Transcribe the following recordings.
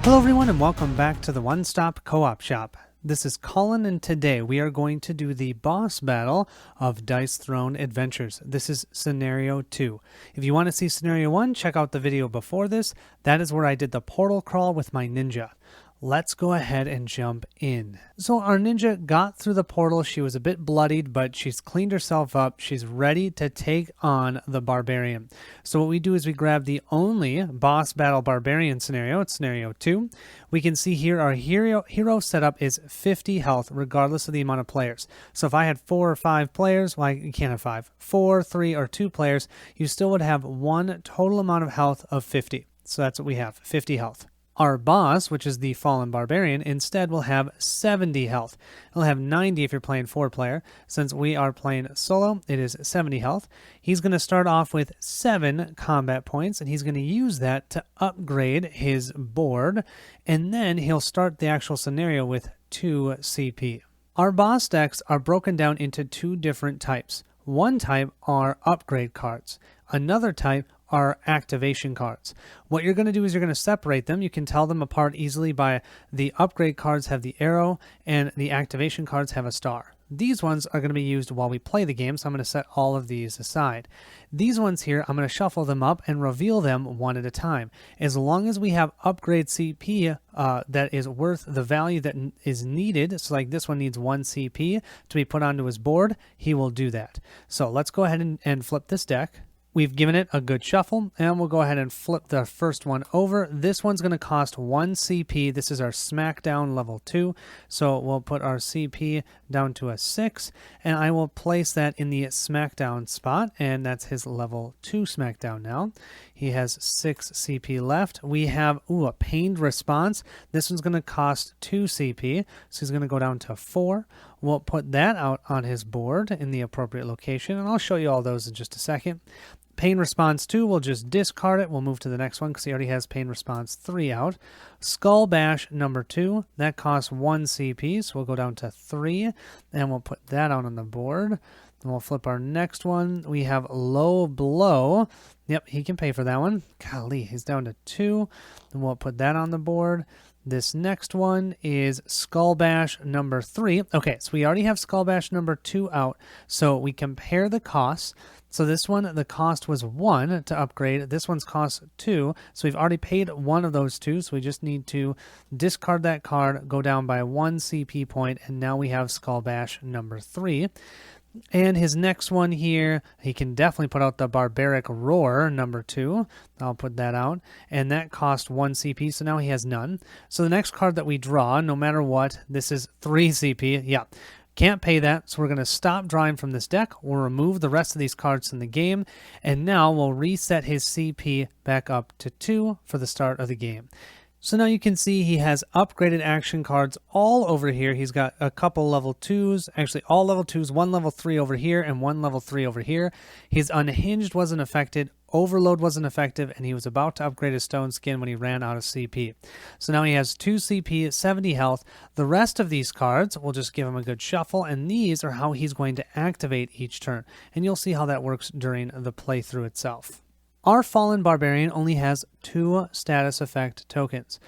Hello everyone and welcome back to the One Stop Co-op Shop. This is Colin and today we are going to do the boss battle of Dice Throne Adventures. This is Scenario 2. If you want to see Scenario 1, check out the video before this. That is where I did the portal crawl with my ninja. Let's go ahead and jump in. So our ninja got through the portal. She was a bit bloodied, but she's cleaned herself up. She's ready to take on the barbarian. So what we do is we grab the only boss battle barbarian scenario. It's scenario 2. We can see here our hero setup is 50 health regardless of the amount of players. So if I had 4 or 5 players, well, you can't have 5. 4, 3, or 2 players, you still would have one total amount of health of 50. So that's what we have, 50 health. Our boss, which is the Fallen Barbarian, instead will have 70 health. He'll have 90 if you're playing 4-player. Since we are playing solo, it is 70 health. He's going to start off with 7 combat points, and he's going to use that to upgrade his board, and then he'll start the actual scenario with 2 CP. Our boss decks are broken down into 2 different types. One type are upgrade cards. Another type are activation cards. What you're going to do is you're going to separate them. You can tell them apart easily by the upgrade cards have the arrow and the activation cards have a star. These ones are going to be used while we play the game, so I'm going to set all of these aside. These ones here, I'm going to shuffle them up and reveal them one at a time. As long as we have upgrade CP that is worth the value that is needed, so like this one needs 1 CP to be put onto his board, he will do that. So let's go ahead and flip this deck. We've given it a good shuffle, and we'll go ahead and flip the first one over. This one's going to cost 1 CP. This is our Smackdown level 2, so we'll put our CP down to a 6, and I will place that in the Smackdown spot, and that's his level 2 Smackdown now. He has 6 CP left. We have, a Pained Response. This one's going to cost 2 CP, so he's going to go down to 4. We'll put that out on his board in the appropriate location, and I'll show you all those in just a second. Pain Response 2, we'll just discard it. We'll move to the next one because he already has Pain Response 3 out. Skull Bash number 2, that costs 1 CP, so we'll go down to 3, and we'll put that out on the board. And we'll flip our next one. We have Low Blow. Yep, he can pay for that one. Golly, he's down to 2. And we'll put that on the board. This next one is Skull Bash number 3. Okay, so we already have Skull Bash number 2 out. So we compare the costs. So this one, the cost was 1 to upgrade. This one's cost 2. So we've already paid one of those 2. So we just need to discard that card, go down by 1 CP point, and now we have Skull Bash number 3. And his next one here, he can definitely put out the Barbaric Roar number 2. I'll put that out. And that cost 1 CP, so now he has none. So the next card that we draw, no matter what, this is 3 CP. Yeah, can't pay that, so we're going to stop drawing from this deck. We'll remove the rest of these cards from the game. And now we'll reset his CP back up to 2 for the start of the game. So now you can see he has upgraded action cards all over here. He's got a couple level 2s, actually all level 2s, 1 level 3 over here and 1 level 3 over here. His Unhinged wasn't affected, Overload wasn't effective, and he was about to upgrade his Stone Skin when he ran out of CP. So now he has 2 CP, 70 health. The rest of these cards, we'll just give him a good shuffle, and these are how he's going to activate each turn. And you'll see how that works during the playthrough itself. Our Fallen Barbarian only has 2 status effect tokens.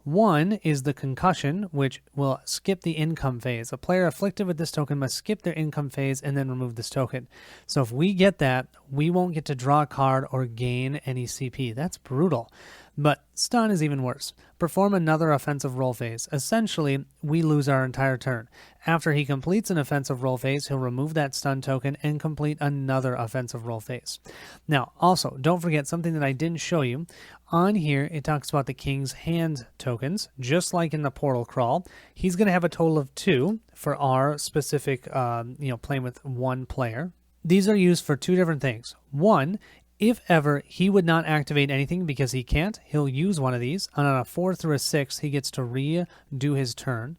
One is the Concussion, which will skip the income phase. A player afflicted with this token must skip their income phase and then remove this token. So if we get that, we won't get to draw a card or gain any CP. That's brutal. But Stun is even worse. Perform another offensive roll phase. Essentially, we lose our entire turn. After he completes an offensive roll phase, he'll remove that stun token and complete another offensive roll phase. Now, also, don't forget something that I didn't show you. On here, it talks about the King's Hand tokens, just like in the Portal Crawl. He's going to have a total of 2 for our specific, playing with 1 player. These are used for 2 different things. One, if ever he would not activate anything because he can't, he'll use one of these. And on a 4 through a 6, he gets to redo his turn.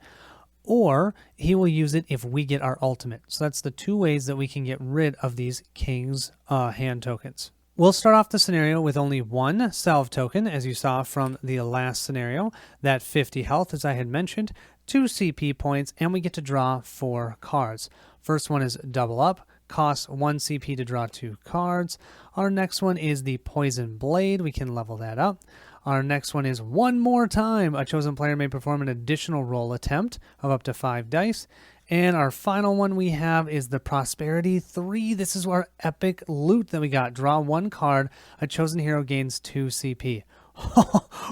Or he will use it if we get our ultimate. So that's the 2 ways that we can get rid of these King's Hand tokens. We'll start off the scenario with only 1 salve token, as you saw from the last scenario. That 50 health, as I had mentioned, 2 CP points, and we get to draw 4 cards. First one is Double Up. costs 1 CP to draw 2 cards. Our next one is the Poison Blade. We can level that up. Our next one is one more time. A chosen player may perform an additional roll attempt of up to 5 dice. And our final one we have is the Prosperity 3. This is our epic loot that we got. Draw 1 card. A chosen hero gains 2 CP.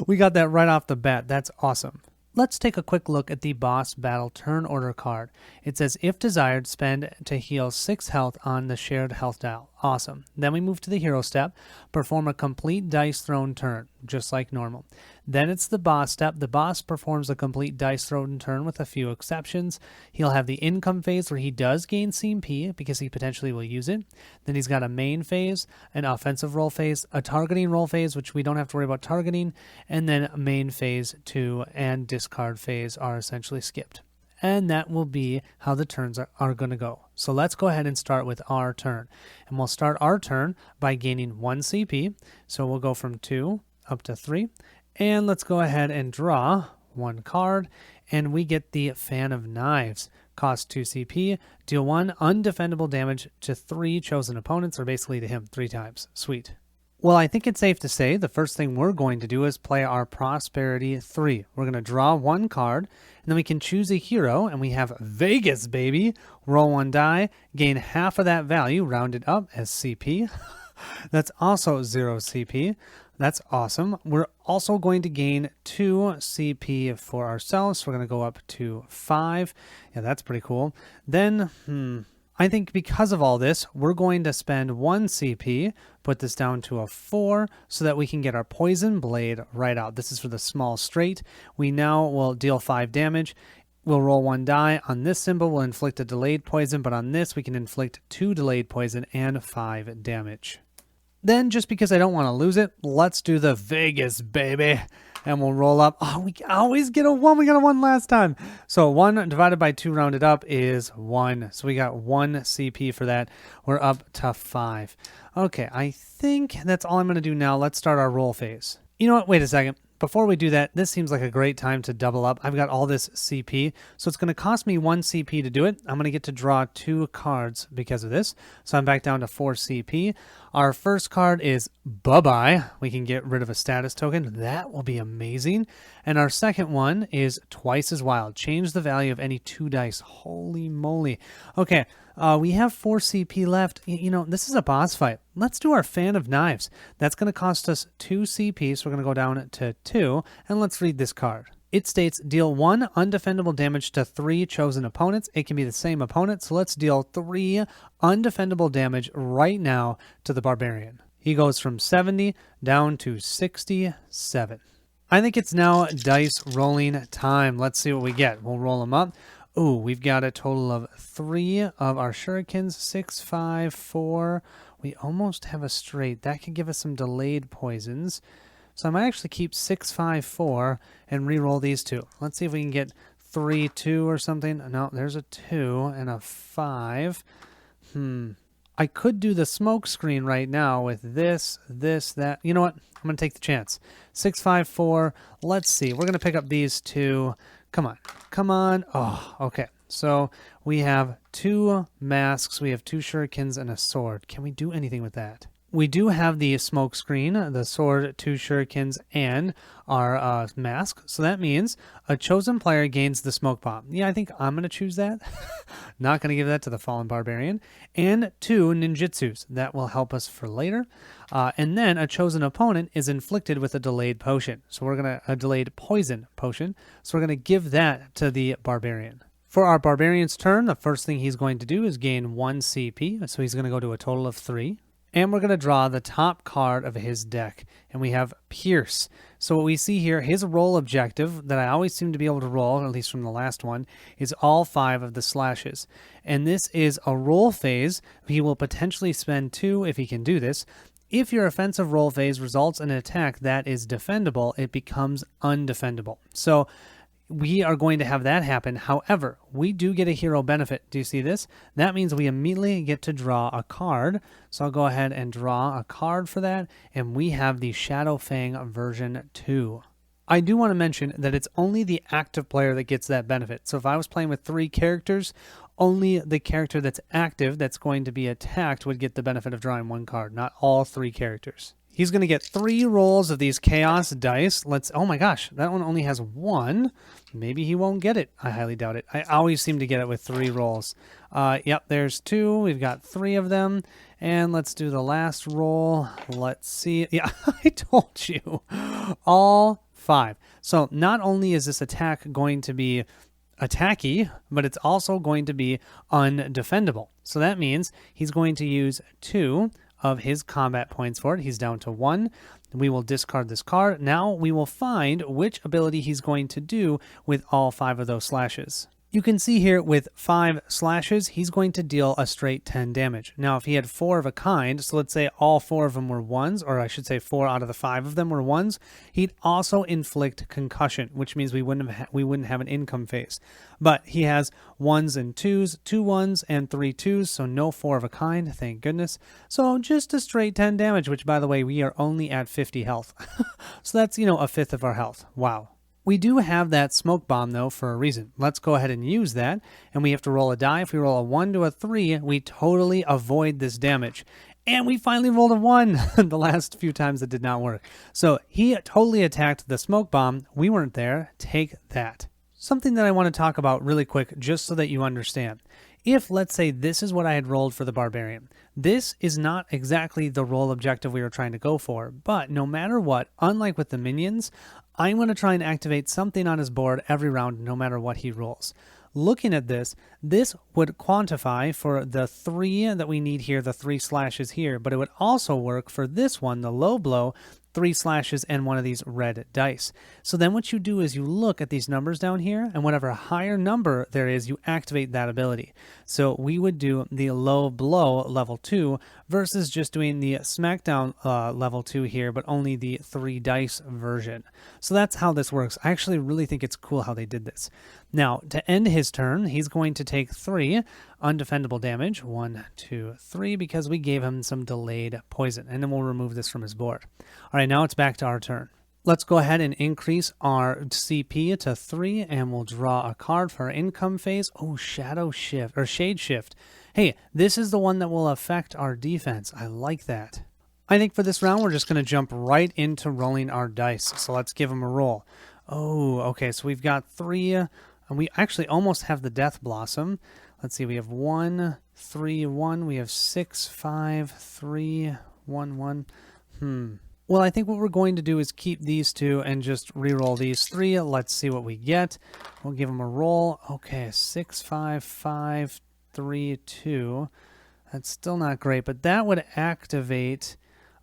We got that right off the bat. That's awesome. Let's take a quick look at the boss battle turn order card. It says, if desired, spend to heal 6 health on the shared health dial. Awesome. Then we move to the hero step, perform a complete dice thrown turn, just like normal. Then it's the boss step. The boss performs a complete dice thrown turn with a few exceptions. He'll have the income phase where he does gain CP because he potentially will use it. Then he's got a main phase, an offensive roll phase, a targeting roll phase, which we don't have to worry about targeting, and then main phase 2 and discard phase are essentially skipped. And that will be how the turns are going to go. So let's go ahead and start with our turn. And we'll start our turn by gaining 1 CP. So we'll go from 2 up to 3. And let's go ahead and draw 1 card. And we get the Fan of Knives. Cost 2 CP. Deal 1 undefendable damage to 3 chosen opponents, or basically to him 3 times. Sweet. Well, I think it's safe to say the first thing we're going to do is play our Prosperity 3. We're going to draw 1 card, and then we can choose a hero, and we have Vegas, baby. Roll 1 die, gain half of that value, rounded up as CP. That's also 0 CP. That's awesome. We're also going to gain 2 CP for ourselves. So we're going to go up to 5. Yeah, that's pretty cool. Then, I think because of all this, we're going to spend 1 CP, put this down to a 4, so that we can get our Poison Blade right out. This is for the small straight. We now will deal 5 damage. We'll roll 1 die. On this symbol, we'll inflict a delayed poison, but on this, we can inflict 2 delayed poison and 5 damage. Then, just because I don't want to lose it, let's do the Vegas, baby. And we'll roll up. Oh, we always get a 1. We got a 1 last time. So 1 divided by 2 rounded up is 1. So we got 1 CP for that. We're up to 5. Okay, I think that's all I'm going to do now. Let's start our roll phase. You know what? Wait a second. Before we do that, this seems like a great time to double up. I've got all this CP, so it's going to cost me 1 CP to do it. I'm going to get to draw 2 cards because of this, so I'm back down to 4 CP. Our first card is bye-bye. We can get rid of a status token. That will be amazing. And our second one is Twice as Wild. Change the value of any 2 dice. Holy moly. Okay, we have 4 CP left. You know, this is a boss fight. Let's do our Fan of Knives. That's going to cost us 2 CP, so we're going to go down to 2, and let's read this card. It states, deal 1 undefendable damage to 3 chosen opponents. It can be the same opponent, so let's deal 3 undefendable damage right now to the Barbarian. He goes from 70 down to 67. I think it's now dice rolling time. Let's see what we get. We'll roll them up. Ooh, we've got a total of 3 of our shurikens, 6, 5, 4. We almost have a straight. That could give us some delayed poisons. So I might actually keep 6, 5, 4 and re-roll these 2. Let's see if we can get 3, 2 or something. No, there's a 2 and a 5. I could do the smoke screen right now with this, that. You know what? I'm going to take the chance. 6, 5, 4. Let's see. We're going to pick up these 2. Come on. Come on. Oh, okay. So we have 2 masks. We have 2 shurikens and a sword. Can we do anything with that? We do have the smoke screen, the sword, 2 shurikens, and our mask. So that means a chosen player gains the smoke bomb. Yeah, I think I'm going to choose that. Not going to give that to the Fallen Barbarian. And 2 ninjutsus. That will help us for later. And then a chosen opponent is inflicted with a delayed potion. So we're going to, a delayed poison potion. So we're going to give that to the Barbarian. For our Barbarian's turn, the first thing he's going to do is gain 1 CP. So he's going to go to a total of 3. And we're going to draw the top card of his deck. And we have Pierce. So what we see here, his roll objective that I always seem to be able to roll, at least from the last one, is all 5 of the slashes. And this is a roll phase. He will potentially spend 2 if he can do this. If your offensive roll phase results in an attack that is defendable, it becomes undefendable. So we are going to have that happen. However, we do get a hero benefit. Do you see this? That means we immediately get to draw a card. So I'll go ahead and draw a card for that. And we have the Shadow Fang version 2. I do want to mention that it's only the active player that gets that benefit. So if I was playing with 3 characters, only the character that's active that's going to be attacked would get the benefit of drawing one card, not all 3 characters. He's going to get 3 rolls of these chaos dice. Oh my gosh, that one only has 1. Maybe he won't get it. I highly doubt it. I always seem to get it with 3 rolls. Yep, there's 2. We've got 3 of them. And let's do the last roll. Let's see. Yeah, I told you. All 5. So not only is this attack going to be attacky, but it's also going to be undefendable. So that means he's going to use 2 of his combat points for it. He's down to 1. We will discard this card. Now we will find which ability he's going to do with all 5 of those slashes. You can see here with 5 slashes, he's going to deal a straight 10 damage. Now, if he had 4 of a kind, so let's say all 4 of them were 1s, or I should say 4 out of the 5 of them were 1s, he'd also inflict concussion, which means we wouldn't have an income phase. But he has 1s and 2s, 2 1s and 3 2s, so no 4 of a kind, thank goodness. So just a straight 10 damage, which, by the way, we are only at 50 health. So that's, a fifth of our health. Wow. We do have that smoke bomb, though, for a reason. Let's go ahead and use that, and we have to roll a die. If we roll a 1 to a 3, we totally avoid this damage. And we finally rolled a 1 the last few times it did not work. So he totally attacked the smoke bomb. We weren't there. Take that. Something that I want to talk about really quick, just so that you understand. If, let's say, this is what I had rolled for the Barbarian, this is not exactly the roll objective we were trying to go for, but no matter what, unlike with the minions, I'm going to try and activate something on his board every round, no matter what he rolls. Looking at this would quantify for the 3 that we need here, the 3 slashes here, but it would also work for this one, the low blow, 3 slashes and 1 of these red dice. So then what you do is you look at these numbers down here, and whatever higher number there is, you activate that ability. So we would do the low blow level 2 versus just doing the smackdown level 2 here, but only the 3 dice version. So that's how this works. I actually really think it's cool how they did this. Now, to end his turn, he's going to take 3 undefendable damage. 1, 2, 3, because we gave him some delayed poison. And then we'll remove this from his board. All right, now it's back to our turn. Let's go ahead and increase our CP to 3, and we'll draw a card for our income phase. Oh, Shadow Shift, or Shade Shift. Hey, this is the one that will affect our defense. I like that. I think for this round, we're just going to jump right into rolling our dice. So let's give him a roll. Oh, okay, so we've got 3, and we actually almost have the Death Blossom. Let's see, we have 1, 3, 1. We have 6, 5, 3, 1, 1. Well, I think what we're going to do is keep these 2 and just re-roll these 3. Let's see what we get. We'll give them a roll. Okay, 6, 5, 5, 3, 2. That's still not great, but that would activate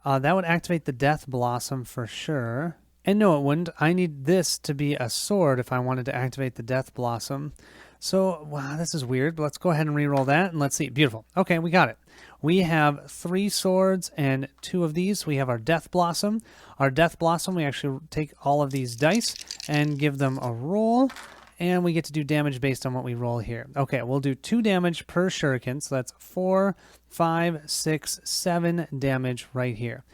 the Death Blossom for sure. And no, it wouldn't. I need this to be a sword if I wanted to activate the Death Blossom. So, wow, this is weird. But let's go ahead and re-roll that, and let's see. Beautiful. Okay, we got it. We have 3 swords and 2 of these. We have our Death Blossom. Our Death Blossom, we actually take all of these dice and give them a roll. And we get to do damage based on what we roll here. Okay, we'll do 2 damage per shuriken. So that's 4, 5, 6, 7 damage right here.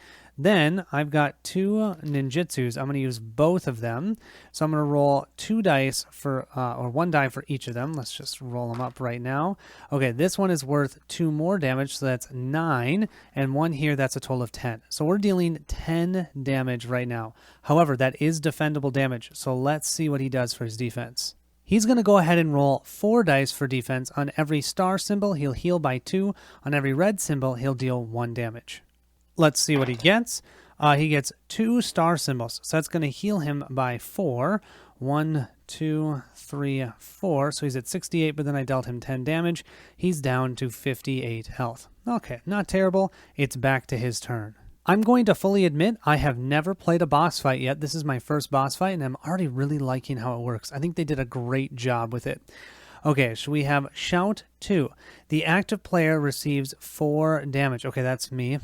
Then I've got 2 ninjutsus. I'm going to use both of them. So I'm going to roll 2 dice for, or 1 die for each of them. Let's just roll them up right now. Okay, this one is worth 2 more damage, so that's 9. And 1 here, that's a total of 10. So we're dealing 10 damage right now. However, that is defendable damage. So let's see what he does for his defense. He's going to go ahead and roll 4 dice for defense. On every star symbol, he'll heal by 2. On every red symbol, he'll deal 1 damage. Let's see what he gets. He gets 2 star symbols, so that's going to heal him by 4. 1, 2, 3, 4. So he's at 68, but then I dealt him 10 damage. He's down to 58 health. Okay, not terrible. It's back to his turn. I'm going to fully admit I have never played a boss fight yet. This is my first boss fight, and I'm already really liking how it works. I think they did a great job with it. Okay, so we have Shout 2. The active player receives 4 damage. Okay, that's me.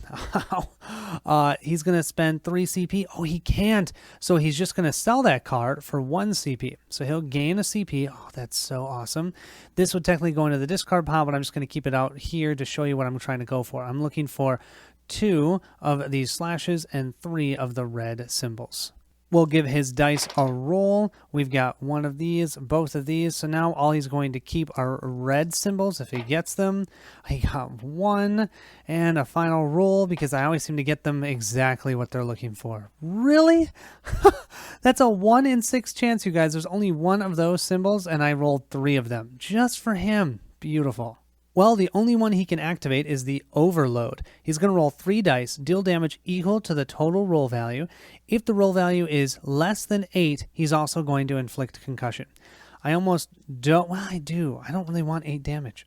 He's going to spend 3 CP. Oh, he can't. So he's just going to sell that card for 1 CP. So he'll gain a CP. Oh, that's so awesome. This would technically go into the discard pile, but I'm just going to keep it out here to show you what I'm trying to go for. I'm looking for 2 of these slashes and 3 of the red symbols. We'll give his dice a roll. We've got one of these, both of these. So now all he's going to keep are red symbols if he gets them. I got one and a final roll because I always seem to get them exactly what they're looking for. Really? That's a 1 in 6 chance, you guys. There's only one of those symbols and I rolled 3 of them just for him. Beautiful. Well, the only one he can activate is the Overload. He's going to roll 3 dice, deal damage equal to the total roll value. If the roll value is less than 8, he's also going to inflict concussion. I almost don't, well, I do. I don't really want 8 damage.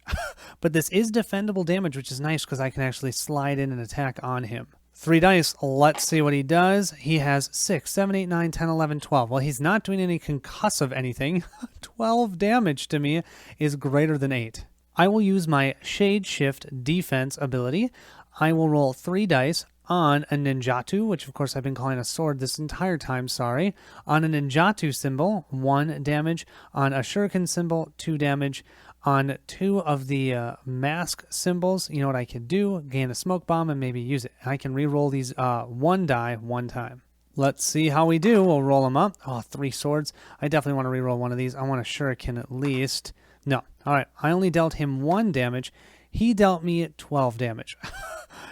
But this is defendable damage, which is nice because I can actually slide in an attack on him. 3 dice, let's see what he does. He has 6, 7, 8, 9, 10, 11, 12. Well, he's not doing any concussive anything. 12 damage to me is greater than 8. I will use my Shade Shift defense ability. I will roll 3 dice on a ninjatu, which of course I've been calling a sword this entire time, sorry. On a ninjatu symbol, 1 damage. On a shuriken symbol, 2 damage. On 2 of the mask symbols, you know what I can do? Gain a smoke bomb and maybe use it. I can re-roll these 1 die 1 time. Let's see how we do. We'll roll them up. Oh, 3 swords. I definitely want to re-roll one of these. I want a shuriken at least. No. All right. I only dealt him 1 damage. He dealt me 12 damage.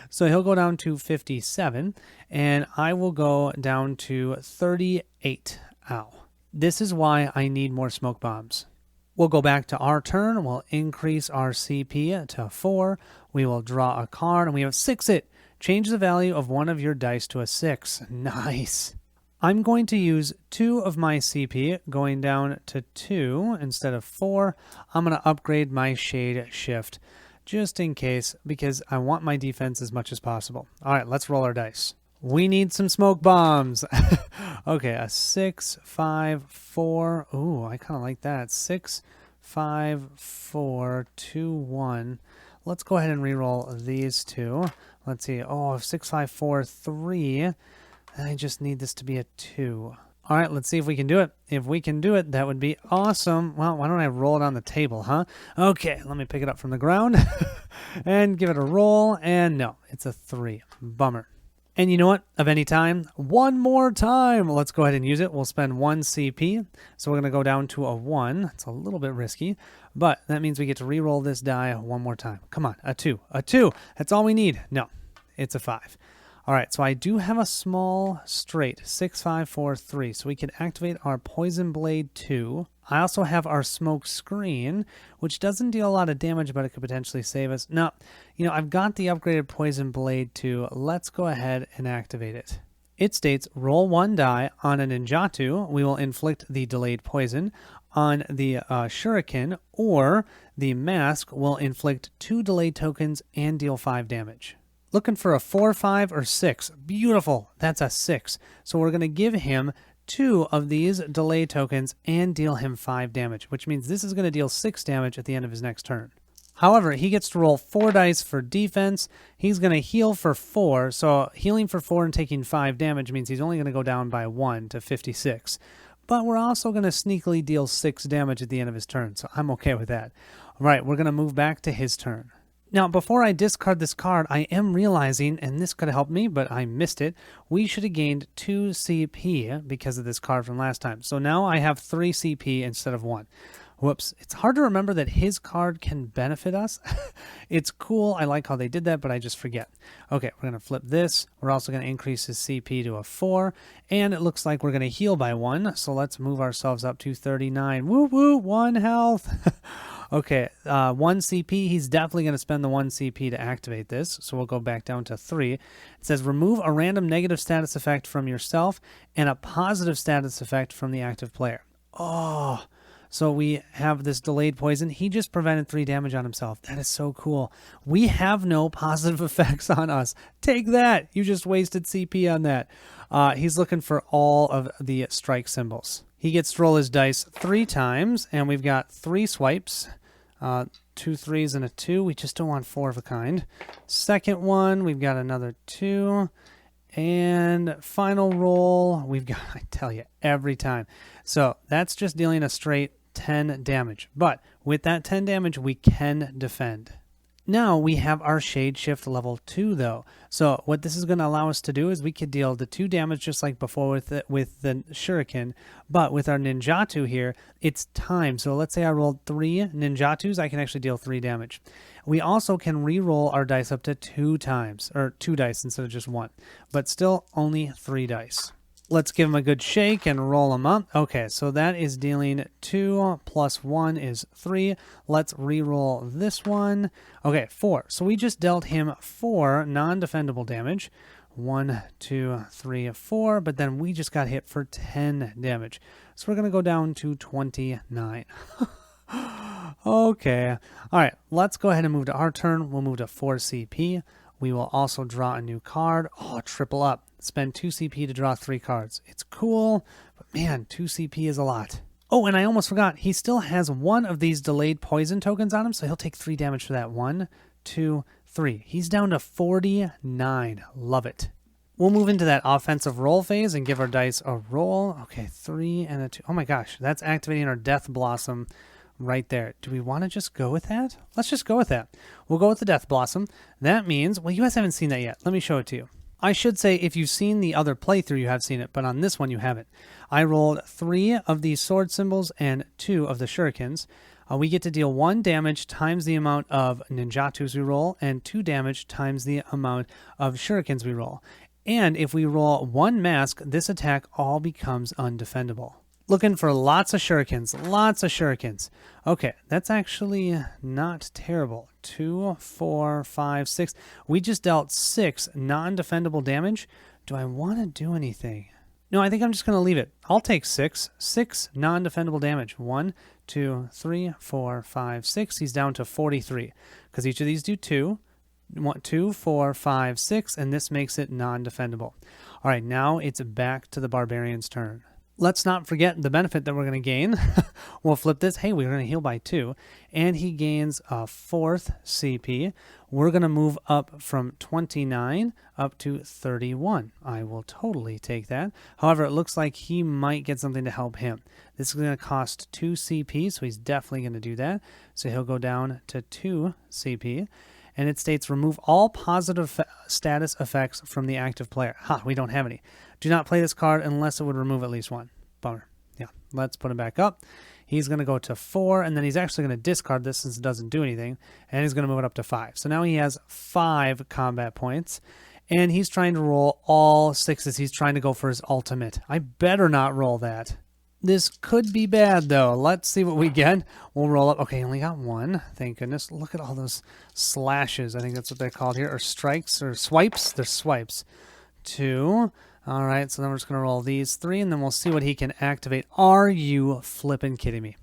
So he'll go down to 57, and I will go down to 38. Ow. This is why I need more smoke bombs. We'll go back to our turn. We'll increase our CP to 4. We will draw a card, and we have 6-it. Change the value of one of your dice to a 6. Nice. I'm going to use 2 of my CP, going down to 2 instead of 4. I'm going to upgrade my Shade Shift, just in case, because I want my defense as much as possible. All right, let's roll our dice. We need some smoke bombs. Okay, a 6, 5, 4. Ooh, I kind of like that. 6, 5, 4, 2, 1. Let's go ahead and re-roll these 2. Let's see. Oh, 6, 5, 4, 3. I just need this to be a 2. All right, let's see if we can do it. If we can do it, that would be awesome. Well, why don't I roll it on the table, huh? Okay, let me pick it up from the ground and give it a roll. And no, it's a 3. Bummer. And you know what? Of any time, one more time. Let's go ahead and use it. We'll spend 1 CP. So we're going to go down to a 1. It's a little bit risky, but that means we get to re-roll this die one more time. Come on, a 2. A 2. That's all we need. No, it's a 5. All right, so I do have a small straight, 6, 5, 4, 3. So we can activate our Poison Blade 2. I also have our Smoke Screen, which doesn't deal a lot of damage, but it could potentially save us. Now, you know, I've got the upgraded Poison Blade 2. Let's go ahead and activate it. It states, roll 1 die. On a ninjatu, we will inflict the delayed poison. On the shuriken or the mask, will inflict 2 delayed tokens and deal 5 damage. Looking for a 4, 5, or 6. Beautiful. That's a 6. So we're going to give him 2 of these delay tokens and deal him 5 damage, which means this is going to deal 6 damage at the end of his next turn. However, he gets to roll 4 dice for defense. He's going to heal for 4. So healing for 4 and taking 5 damage means he's only going to go down by 1 to 56. But we're also going to sneakily deal 6 damage at the end of his turn. So I'm okay with that. All right, we're going to move back to his turn. Now, before I discard this card, I am realizing, and this could have helped me, but I missed it, we should have gained 2 CP because of this card from last time. So now I have 3 CP instead of 1. Whoops. It's hard to remember that his card can benefit us. It's cool. I like how they did that, but I just forget. Okay, we're going to flip this. We're also going to increase his CP to a 4, and it looks like we're going to heal by 1. So let's move ourselves up to 39. Woo woo, 1 health. Okay, 1 CP. He's definitely going to spend the 1 CP to activate this, so we'll go back down to 3. It says remove a random negative status effect from yourself and a positive status effect from the active player. Oh, so we have this delayed poison. He just prevented 3 damage on himself. That is so cool. We have no positive effects on us. Take that. You just wasted CP on that. He's looking for all of the strike symbols. He gets to roll his dice 3 times, and we've got 3 swipes, 2 3s and a 2. We just don't want 4 of a kind. Second one, we've got another 2. And final roll, we've got, I tell you, every time. So that's just dealing a straight 10 damage. But with that 10 damage, we can defend. Now we have our Shade Shift level 2 though. So what this is going to allow us to do is we could deal the 2 damage just like before with the Shuriken, but with our Ninjatu here, it's time. So let's say I rolled 3 Ninjatus, I can actually deal 3 damage. We also can re-roll our dice up to 2 times, or 2 dice instead of just 1, but still only 3 dice. Let's give them a good shake and roll them up. Okay, so that is dealing 2 plus 1 is 3. Let's re-roll this one. Okay, 4. So we just dealt him 4 non-defendable damage. 1, 2, 3, 4. But then we just got hit for 10 damage. So we're going to go down to 29. Okay. All right, let's go ahead and move to our turn. We'll move to 4 CP. We will also draw a new card. Oh, triple up. Spend 2 CP to draw 3 cards. It's cool, but man, 2 CP is a lot. Oh, and I almost forgot. He still has 1 of these delayed poison tokens on him, so he'll take 3 damage for that. 1, 2, 3. He's down to 49. Love it. We'll move into that offensive roll phase and give our dice a roll. Okay, 3 and a 2. Oh my gosh, that's activating our Death Blossom right there. Do we want to just go with that? Let's just go with that. We'll go with the Death Blossom. That means, well, you guys haven't seen that yet. Let me show it to you. I should say if you've seen the other playthrough, you have seen it, but on this one you haven't. I rolled 3 of these sword symbols and 2 of the shurikens. We get to deal 1 damage times the amount of ninjatus we roll, and 2 damage times the amount of shurikens we roll. And if we roll 1 mask, this attack all becomes undefendable. Looking for lots of shurikens, lots of shurikens. Okay, that's actually not terrible. 2, 4, 5, 6. We just dealt 6 non-defendable damage. Do I want to do anything? No, I think I'm just going to leave it. I'll take 6. 6 non-defendable damage. 1, 2, 3, 4, 5, 6. He's down to 43. Because each of these do 2. 1, 2, 4, 5, 6. And this makes it non-defendable. All right, now it's back to the barbarian's turn. Let's not forget the benefit that we're going to gain. We'll flip this. Hey, we're going to heal by 2. And he gains a 4th CP. We're going to move up from 29 up to 31. I will totally take that. However, it looks like he might get something to help him. This is going to cost 2 CP, so he's definitely going to do that. So he'll go down to 2 CP. And it states remove all positive status effects from the active player. Ha, we don't have any. Do not play this card unless it would remove at least 1. Bummer. Yeah, let's put him back up. He's going to go to 4, and then he's actually going to discard this since it doesn't do anything, and he's going to move it up to 5. So now he has 5 combat points, and he's trying to roll all 6s. He's trying to go for his ultimate. I better not roll that. This could be bad, though. Let's see what we get. We'll roll up. Okay, only got 1. Thank goodness. Look at all those slashes. I think that's what they're called here. Or strikes or swipes. They're swipes. 2. All right, so then we're just going to roll these 3, and then we'll see what he can activate. Are you flipping kidding me?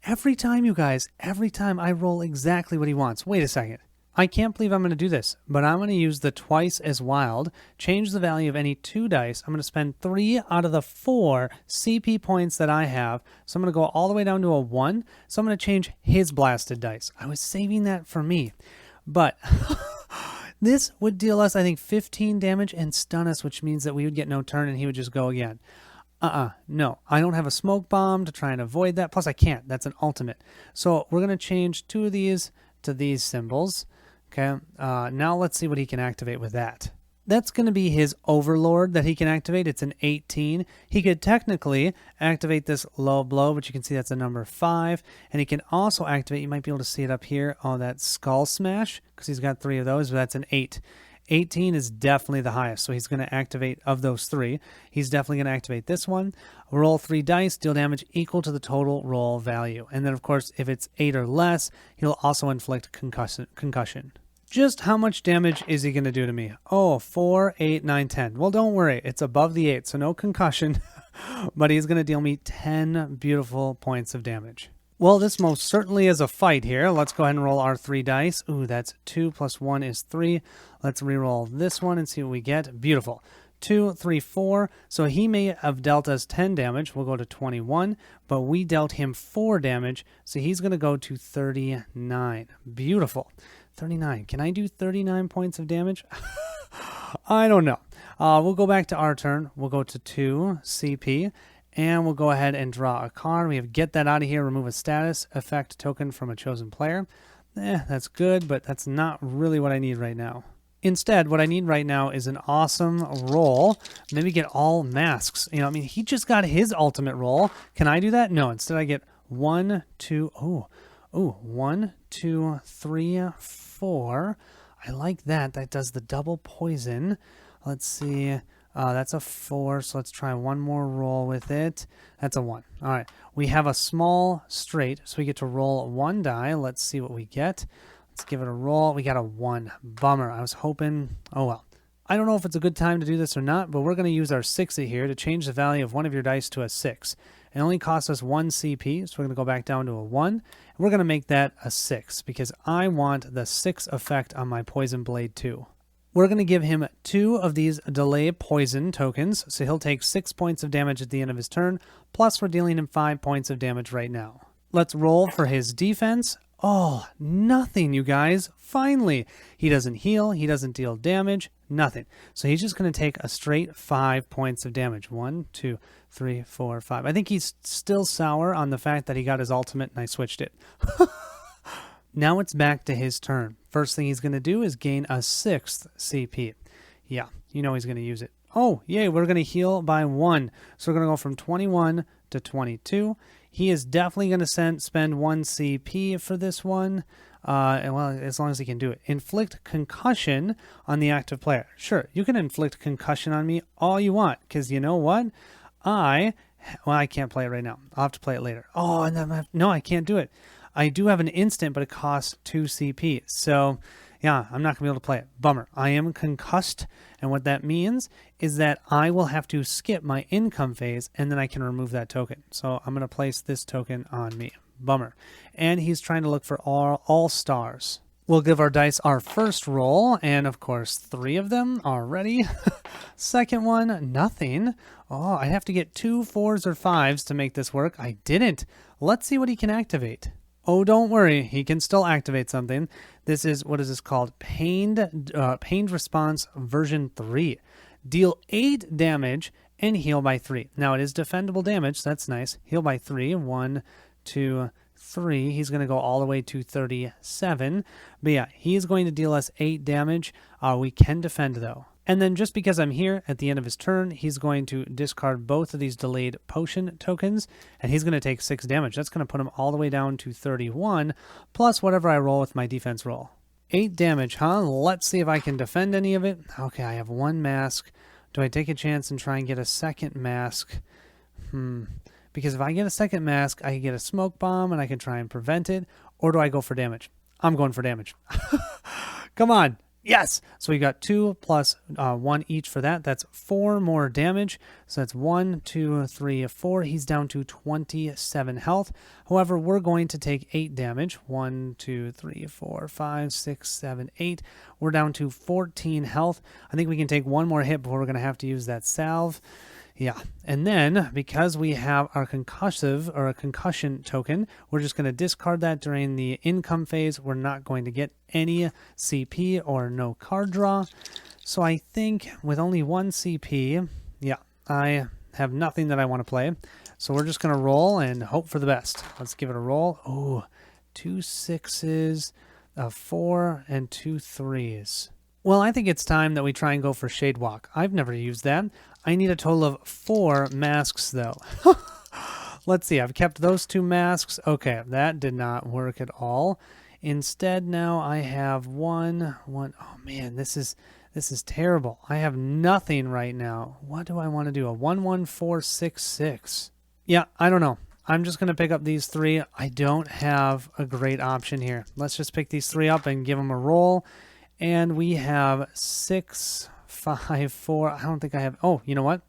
Every time, you guys, every time I roll exactly what he wants. Wait a second. I can't believe I'm going to do this, but I'm going to use the twice as wild, change the value of any 2 dice. I'm going to spend 3 out of the 4 CP points that I have. So I'm going to go all the way down to a 1. So I'm going to change his blasted dice. I was saving that for me, but this would deal us, I think, 15 damage and stun us, which means that we would get no turn and he would just go again. No, I don't have a smoke bomb to try and avoid that. Plus I can't, that's an ultimate. So we're going to change 2 of these to these symbols. Okay, now let's see what he can activate with that. That's going to be his Overlord that he can activate. It's an 18. He could technically activate this low blow, but you can see that's a number 5. And he can also activate, you might be able to see it up here, that Skull Smash, because he's got 3 of those, but that's an 8. 18 is definitely the highest, so he's going to activate, of those 3, he's definitely going to activate this one. Roll 3 dice, deal damage equal to the total roll value. And then, of course, if it's 8 or less, he'll also inflict concussion. Just how much damage is he going to do to me? Oh, 4, 8, 9, 10. Well, don't worry. It's above the 8, so no concussion. But he's going to deal me 10 beautiful points of damage. Well, this most certainly is a fight here. Let's go ahead and roll our 3 dice. Ooh, that's 2 plus 1 is 3. Let's re-roll this one and see what we get. Beautiful. 2, 3, 4. So he may have dealt us 10 damage. We'll go to 21. But we dealt him 4 damage. So he's going to go to 39. Beautiful. 39. Can I do 39 points of damage? I don't know. We'll go back to our turn. We'll go to 2 CP. And we'll go ahead and draw a card. We have get that out of here. Remove a status effect token from a chosen player. That's good, but that's not really what I need right now. Instead, what I need right now is an awesome roll. Maybe get all masks. You know, I mean, he just got his ultimate roll. Can I do that? No, instead I get 1, 2, 1, 2, 3, 4. I like that. That does the double poison. Let's see. That's a 4, so let's try one more roll with it. That's a 1. All right. We have a small straight, so we get to roll 1 die. Let's see what we get. Let's give it a roll. We got a 1. Bummer. I was hoping. Oh, well. I don't know if it's a good time to do this or not, but we're going to use our 6 here to change the value of one of your dice to a 6. It only costs us 1 CP, so we're going to go back down to a 1. And we're going to make that a 6 because I want the 6 effect on my Poison Blade too. We're going to give him 2 of these delay poison tokens, so he'll take 6 points of damage at the end of his turn, plus we're dealing him 5 points of damage right now. Let's roll for his defense. Oh, nothing, you guys. Finally. He doesn't heal. He doesn't deal damage. Nothing. So he's just going to take a straight 5 points of damage. 1, 2, 3, 4, 5. I think he's still sour on the fact that he got his ultimate and I switched it. Now it's back to his turn. First thing he's going to do is gain a 6th CP. Yeah, you know he's going to use it. Oh, yay, we're going to heal by 1. So we're going to go from 21 to 22. He is definitely going to spend 1 CP for this one. And well, as long as he can do it. Inflict concussion on the active player. Sure, you can inflict concussion on me all you want, because you know what? I can't play it right now. I'll have to play it later. Oh, and then no, I can't do it. I do have an instant, but it costs 2 CP. So, yeah, I'm not going to be able to play it. Bummer. I am concussed, and what that means is that I will have to skip my income phase, and then I can remove that token. So I'm going to place this token on me. Bummer. And he's trying to look for all stars. We'll give our dice our first roll, and of course 3 of them already. Second one, nothing. Oh, I have to get 2 4s or 5s to make this work. I didn't. Let's see what he can activate. Oh, don't worry. He can still activate something. This is, what is this called? Pained Response version 3. Deal 8 damage and heal by 3. Now, it is defendable damage. So that's nice. Heal by 3. 1, 2, 3. He's going to go all the way to 37. But yeah, he's going to deal us 8 damage. We can defend, though. And then just because I'm here at the end of his turn, he's going to discard both of these delayed potion tokens, and he's going to take 6 damage. That's going to put him all the way down to 31, plus whatever I roll with my defense roll. 8 damage, huh? Let's see if I can defend any of it. Okay, I have 1 mask. Do I take a chance and try and get a second mask? Because if I get a second mask, I can get a smoke bomb, and I can try and prevent it. Or do I go for damage? I'm going for damage. Come on. Yes! So we got 2 plus 1 each for that. That's 4 more damage. So that's 1, 2, 3, 4. He's down to 27 health. However, we're going to take 8 damage. 1, 2, 3, 4, 5, 6, 7, 8. We're down to 14 health. I think we can take 1 more hit before we're going to have to use that salve. Yeah, and then because we have our concussive or a concussion token, we're just going to discard that during the income phase. We're not going to get any CP or no card draw. So I think with only 1 CP, yeah, I have nothing that I want to play. So we're just going to roll and hope for the best. Let's give it a roll. Oh, 2 6s, a 4, and 2 3s. Well, I think it's time that we try and go for Shade Walk. I've never used that. I need a total of 4 masks, though. Let's see. I've kept those 2 masks. Okay, that did not work at all. Instead, now I have one. Oh, man, this is terrible. I have nothing right now. What do I want to do? A 1, 1, 4, 6, 6. Yeah, I don't know. I'm just going to pick up these 3. I don't have a great option here. Let's just pick these 3 up and give them a roll. And we have 6, 5, 4. I don't think I have. Oh, you know what?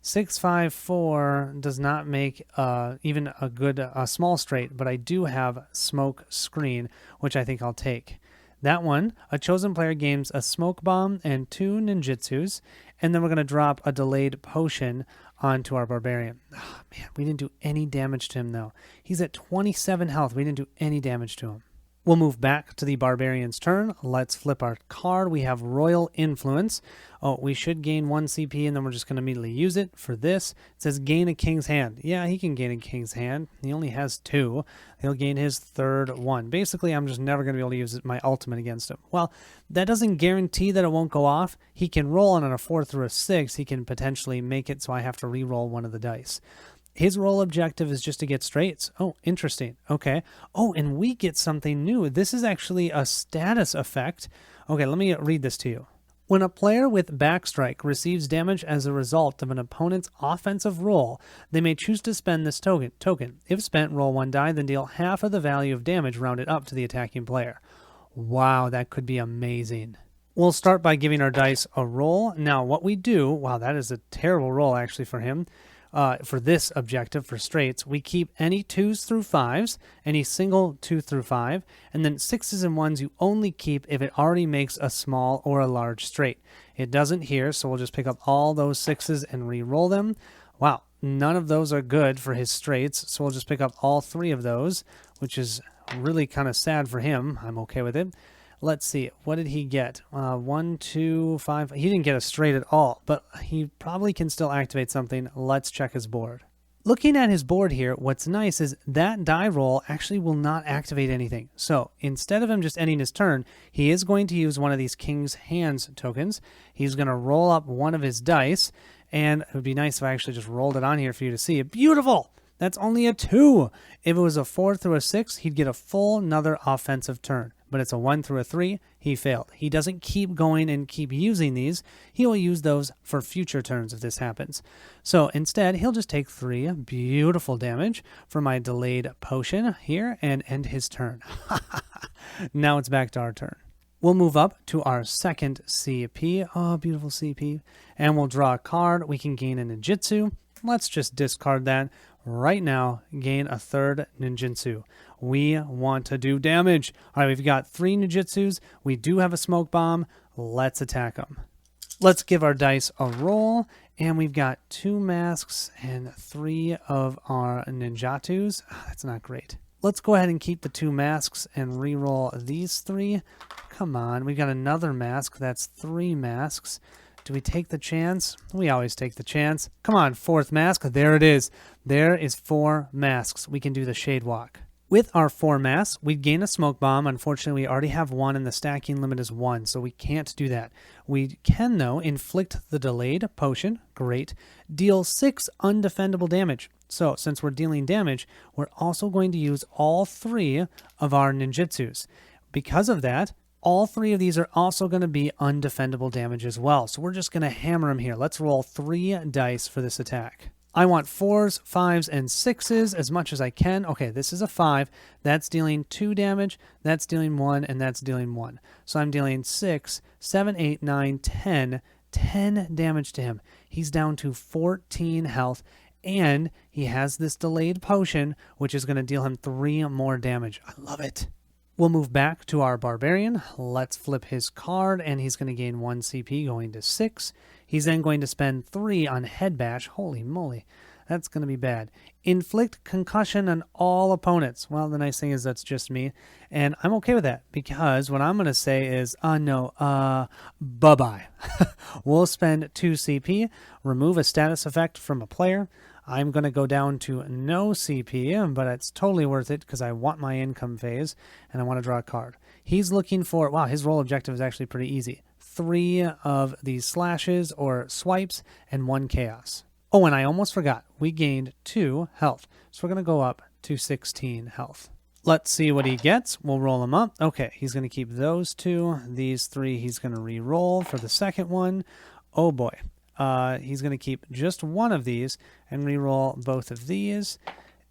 6, 5, 4 does not make even a good small straight, but I do have Smoke Screen, which I think I'll take. That one, a chosen player gains a Smoke Bomb and 2 ninjutsus, and then we're going to drop a delayed potion onto our Barbarian. Oh, man, we didn't do any damage to him, though. He's at 27 health. We didn't do any damage to him. We'll move back to the Barbarian's turn. Let's flip our card. We have Royal Influence. Oh, we should gain 1 CP, and then we're just going to immediately use it for this. It says gain a King's Hand. Yeah, he can gain a King's Hand. He only has 2. He'll gain his 3rd one. Basically, I'm just never going to be able to use my ultimate against him. Well, that doesn't guarantee that it won't go off. He can roll on a 4 through a 6. He can potentially make it so I have to re-roll one of the dice. His roll objective is just to get straights. Oh, interesting. Okay. Oh, and we get something new. This is actually a status effect. Okay, let me read this to you. When a player with Backstrike receives damage as a result of an opponent's offensive roll, they may choose to spend this token. If spent, roll 1 die, then deal half of the value of damage rounded up to the attacking player. Wow, that could be amazing. We'll start by giving our dice a roll. Now, what we do, wow, that is a terrible roll actually for him. For this objective, for straights, we keep any 2s through 5s, any single 2 through 5, and then 6s and 1s you only keep if it already makes a small or a large straight. It doesn't here, so we'll just pick up all those 6s and re-roll them. Wow, none of those are good for his straights, so we'll just pick up all 3 of those, which is really kind of sad for him. I'm okay with it. Let's see, what did he get? 1, 2, 5. He didn't get a straight at all, but he probably can still activate something. Let's check his board. Looking at his board here, what's nice is that die roll actually will not activate anything. So instead of him just ending his turn, he is going to use one of these King's Hands tokens. He's going to roll up one of his dice, and it would be nice if I actually just rolled it on here for you to see it. Beautiful! That's only a 2. If it was a 4 through a 6, he'd get a full another offensive turn. But it's a 1 through a 3, he failed. He doesn't keep going and keep using these. He will use those for future turns if this happens. So instead, he'll just take 3 beautiful damage for my delayed potion here and end his turn. Now it's back to our turn. We'll move up to our second CP. Oh, beautiful CP. And we'll draw a card. We can gain a ninjutsu. Let's just discard that. Right now, gain a 3rd ninjutsu. We want to do damage. All right, we've got 3 ninjutsus. We do have a smoke bomb. Let's attack them. Let's give our dice a roll. And we've got 2 masks and 3 of our ninjatus. Oh, that's not great. Let's go ahead and keep the 2 masks and re-roll these 3. Come on, we've got another mask. That's 3 masks. Do we take the chance? We always take the chance. Come on, 4th mask. There it is. There is 4 masks. We can do the Shade Walk. With our 4 masks, we gain a smoke bomb. Unfortunately, we already have 1 and the stacking limit is 1, so we can't do that. We can, though, inflict the delayed potion. Great. Deal 6 undefendable damage. So, since we're dealing damage, we're also going to use all 3 of our ninjutsus. Because of that, all 3 of these are also going to be undefendable damage as well. So we're just going to hammer them here. Let's roll 3 dice for this attack. I want 4s, 5s, and 6s as much as I can. Okay, this is a 5. That's dealing 2 damage. That's dealing 1, and that's dealing 1. So I'm dealing 6, 7, 8, 9, 10. 10 damage to him. He's down to 14 health, and he has this delayed potion, which is going to deal him 3 more damage. I love it. We'll move back to our Barbarian. Let's flip his card, and he's going to gain 1 CP, going to 6. He's then going to spend 3 on Head Bash. Holy moly, that's going to be bad. Inflict concussion on all opponents. Well, the nice thing is that's just me, and I'm okay with that, because what I'm going to say is, bye-bye. We'll spend 2 CP, remove a status effect from a player. I'm going to go down to no CP, but it's totally worth it because I want my income phase, and I want to draw a card. He's looking for, wow, his roll objective is actually pretty easy. 3 of these slashes or swipes and 1 chaos. Oh, and I almost forgot. We gained 2 health, so we're going to go up to 16 health. Let's see what he gets. We'll roll him up. Okay, he's going to keep those 2. These 3 he's going to re-roll for the second one. Oh, boy. He's going to keep just 1 of these and re-roll both of these.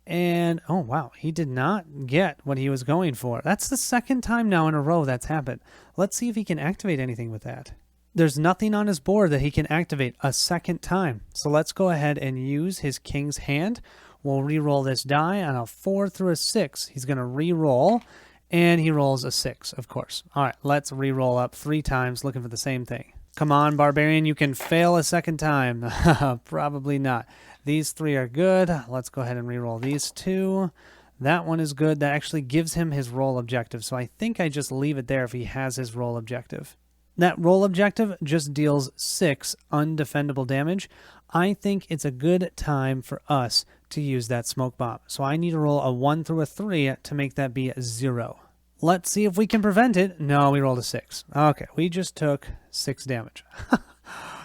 And, oh, wow, he did not get what he was going for. That's the second time now in a row that's happened. Let's see if he can activate anything with that. There's nothing on his board that he can activate a second time. So let's go ahead and use his King's Hand. We'll re-roll this die on a 4 through a 6. He's going to re-roll, and he rolls a 6, of course. All right, let's re-roll up 3 times looking for the same thing. Come on, Barbarian, you can fail a second time. Probably not. These 3 are good. Let's go ahead and re-roll these 2. That one is good. That actually gives him his roll objective. So I think I just leave it there if he has his roll objective. That roll objective just deals 6 undefendable damage. I think it's a good time for us to use that smoke bomb. So I need to roll a 1 through a 3 to make that be a 0. Let's see if we can prevent it. No, we rolled a 6. Okay, we just took 6 damage.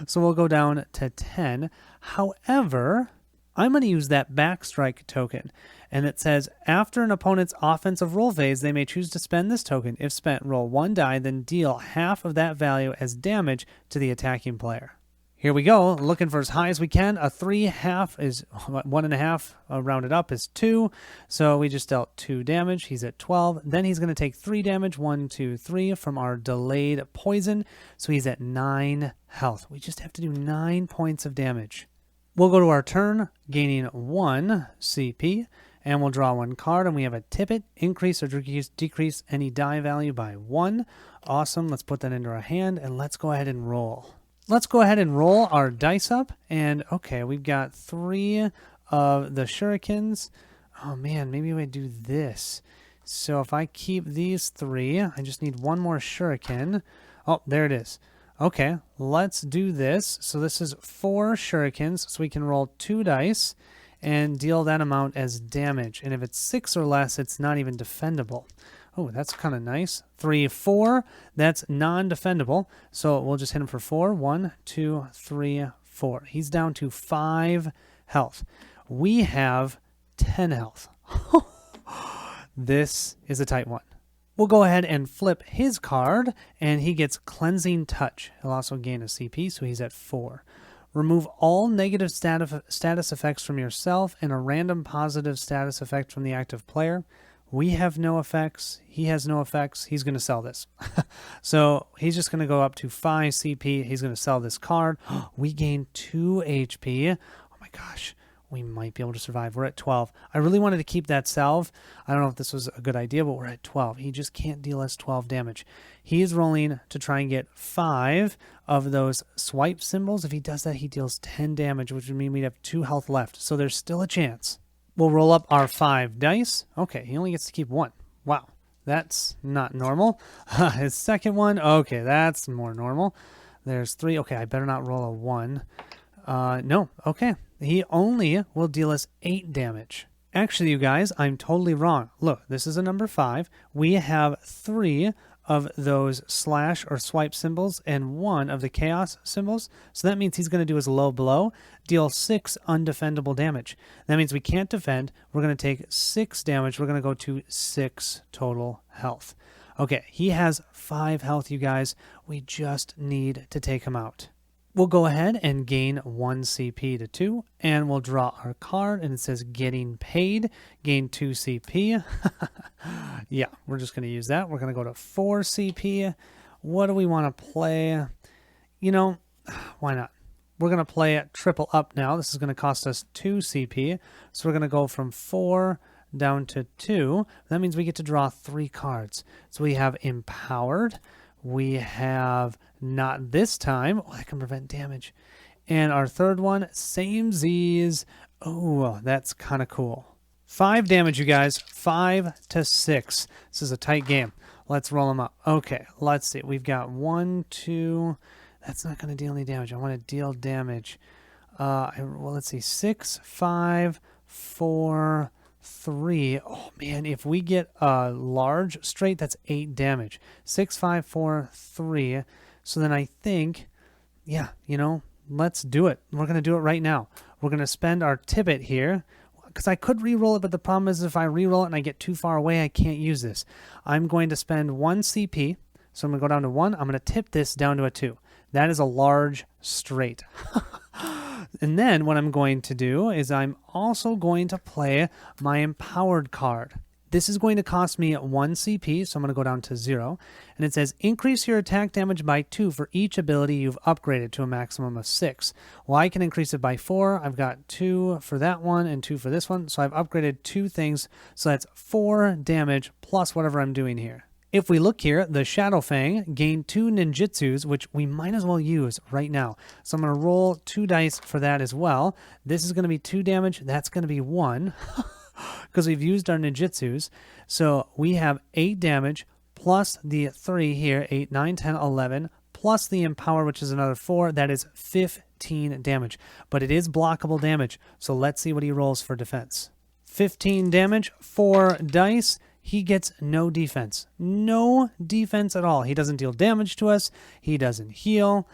So we'll go down to 10. However, I'm going to use that backstrike token. And it says, after an opponent's offensive roll phase, they may choose to spend this token. If spent, roll 1 die, then deal half of that value as damage to the attacking player. Here we go, looking for as high as we can. A 3 half is 1.5, rounded up is 2. So we just dealt 2 damage. He's at 12. Then he's going to take 3 damage, 1, 2, 3, from our delayed poison. So he's at 9 health. We just have to do 9 points of damage. We'll go to our turn, gaining 1 CP, and we'll draw 1 card, and we have a tippet, increase or decrease any die value by 1. Awesome, let's put that into our hand, and let's go ahead and roll. Let's go ahead and roll our dice up, and okay, we've got 3 of the shurikens. Oh man, maybe we do this. So if I keep these 3, I just need 1 more shuriken. Oh, there it is. Okay, let's do this. So this is 4 shurikens, so we can roll 2 dice and deal that amount as damage. And if it's 6 or less, it's not even defendable. Oh, that's kind of nice. 3, 4, that's non-defendable. So we'll just hit him for 4. 1, 2, 3, 4. He's down to 5 health. We have 10 health. This is a tight one. We'll go ahead and flip his card, and he gets Cleansing Touch. He'll also gain a CP, so he's at 4. Remove all negative status effects from yourself and a random positive status effect from the active player. We have no effects. He has no effects. He's going to sell this. So he's just going to go up to 5 CP. He's going to sell this card. We gain 2 HP. Oh my gosh. We might be able to survive. We're at 12. I really wanted to keep that salve. I don't know if this was a good idea, but we're at 12. He just can't deal us 12 damage. He is rolling to try and get 5 of those swipe symbols. If he does that, he deals 10 damage, which would mean we'd have 2 health left. So there's still a chance. We'll roll up our 5 dice. Okay, he only gets to keep 1. Wow, that's not normal. His second one, okay, that's more normal. There's 3. Okay, I better not roll a 1. No, okay. He only will deal us 8 damage. Actually, you guys, I'm totally wrong. Look, this is a number 5. We have 3 of those slash or swipe symbols and 1 of the chaos symbols. So that means he's going to do his low blow, deal 6 undefendable damage. That means we can't defend. We're going to take 6 damage. We're going to go to 6 total health. Okay, he has 5 health, you guys. We just need to take him out. We'll go ahead and gain 1 CP to 2, and we'll draw our card, and it says Getting Paid, gain 2 CP. Yeah, we're just going to use that. We're going to go to 4 CP. What do we want to play? You know, why not? We're going to play it triple up now. This is going to cost us 2 CP, so we're going to go from 4 down to 2. That means we get to draw 3 cards. So we have Empowered. We have Not This Time. Oh, that can prevent damage. And our third one, Same Z's. Oh, that's kind of cool. 5 damage, you guys. 5 to 6. This is a tight game. Let's roll them up. Okay, let's see. We've got 1, 2. That's not going to deal any damage. I want to deal damage. Well, let's see. 6, 5, 4, 3. Oh man, if we get a large straight, that's 8 damage. 6, 5, 4, 3. So then I think, yeah, you know, let's do it. We're going to do it right now. We're going to spend our tippet here, because I could re-roll it, but the problem is if I re-roll it and I get too far away, I can't use this. I'm going to spend 1 CP. So I'm going to go down to 1. I'm going to tip this down to a 2. That is a large straight. And then what I'm going to do is I'm also going to play my Empowered card. This is going to cost me 1 CP, so I'm going to go down to 0. And it says, increase your attack damage by 2 for each ability you've upgraded to a maximum of 6. Well, I can increase it by 4. I've got 2 for that one and 2 for this one. So I've upgraded 2 things. So that's 4 damage plus whatever I'm doing here. If we look here, the Shadow Fang gained 2 ninjutsus, which we might as well use right now. So I'm going to roll 2 dice for that as well. This is going to be 2 damage. That's going to be 1. because we've used our ninjutsus. So we have 8 damage plus the 3 here, 8, 9, 10, 11, plus the empower, which is another 4. That is 15 damage. But it is blockable damage. So let's see what he rolls for defense. 15 damage, 4 dice. He gets no defense. No defense at all. He doesn't deal damage to us. He doesn't heal.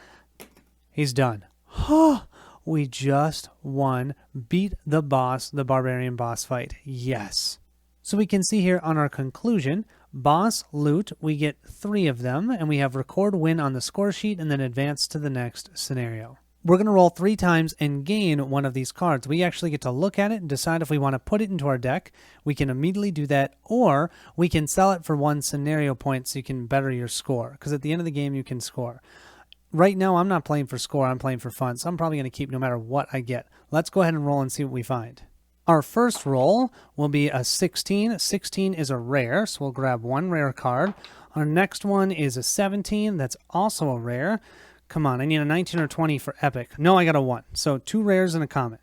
He's done. We just won. Beat the boss, the barbarian boss fight. Yes. So we can see here on our conclusion, boss loot, we get 3 of them, and we have record win on the score sheet and then advance to the next scenario. We're going to roll 3 times and gain one of these cards. We actually get to look at it and decide if we want to put it into our deck. We can immediately do that, or we can sell it for 1 scenario point so you can better your score, because at the end of the game you can score. Right now I'm not playing for score, I'm playing for fun, so I'm probably going to keep no matter what I get. Let's go ahead and roll and see what we find. Our first roll will be a 16. 16 is a rare, so we'll grab 1 rare card. Our next one is a 17. That's also a rare. Come on, I need a 19 or 20 for epic. No, I got a 1. So 2 rares and a common.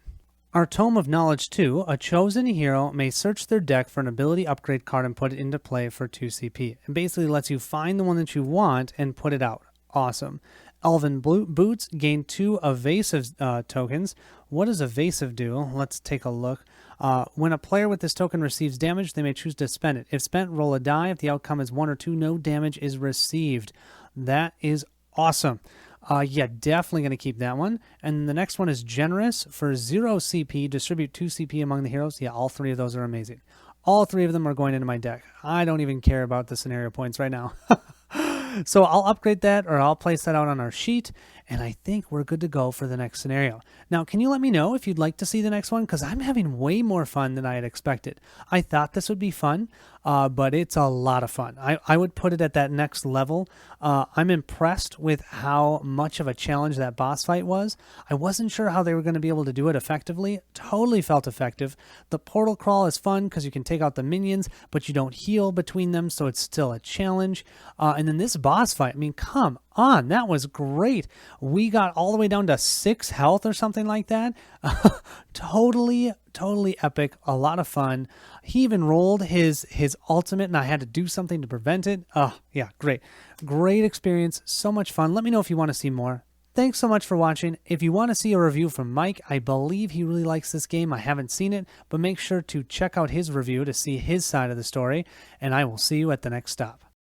Our Tome of Knowledge 2, a chosen hero may search their deck for an ability upgrade card and put it into play for 2 CP. It basically lets you find the one that you want and put it out. Awesome. Elven Boots gain 2 evasive tokens. What does evasive do? Let's take a look. When a player with this token receives damage, they may choose to spend it. If spent, roll a die. If the outcome is 1 or 2, no damage is received. That is awesome. Yeah, definitely going to keep that one. And the next one is Generous. For 0 CP, distribute 2 CP among the heroes. Yeah, all 3 of those are amazing. All 3 of them are going into my deck. I don't even care about the scenario points right now. So I'll upgrade that, or I'll place that out on our sheet, and I think we're good to go for the next scenario. Now, can you let me know if you'd like to see the next one? Because I'm having way more fun than I had expected. I thought this would be fun, but it's a lot of fun. I would put it at that next level. I'm impressed with how much of a challenge that boss fight was. I wasn't sure how they were going to be able to do it effectively. Totally felt effective. The portal crawl is fun because you can take out the minions, but you don't heal between them, so it's still a challenge. And then this boss fight, I mean, come on, that was great. We got all the way down to 6 health or something like that. Totally epic. A lot of fun. He even rolled his ultimate, and I had to do something to prevent it. Oh, yeah, great experience. So much fun. Let me know if you want to see more. Thanks so much for watching. If you want to see a review from Mike, I believe he really likes this game. I haven't seen it, but make sure to check out his review to see his side of the story, and I will see you at the next stop.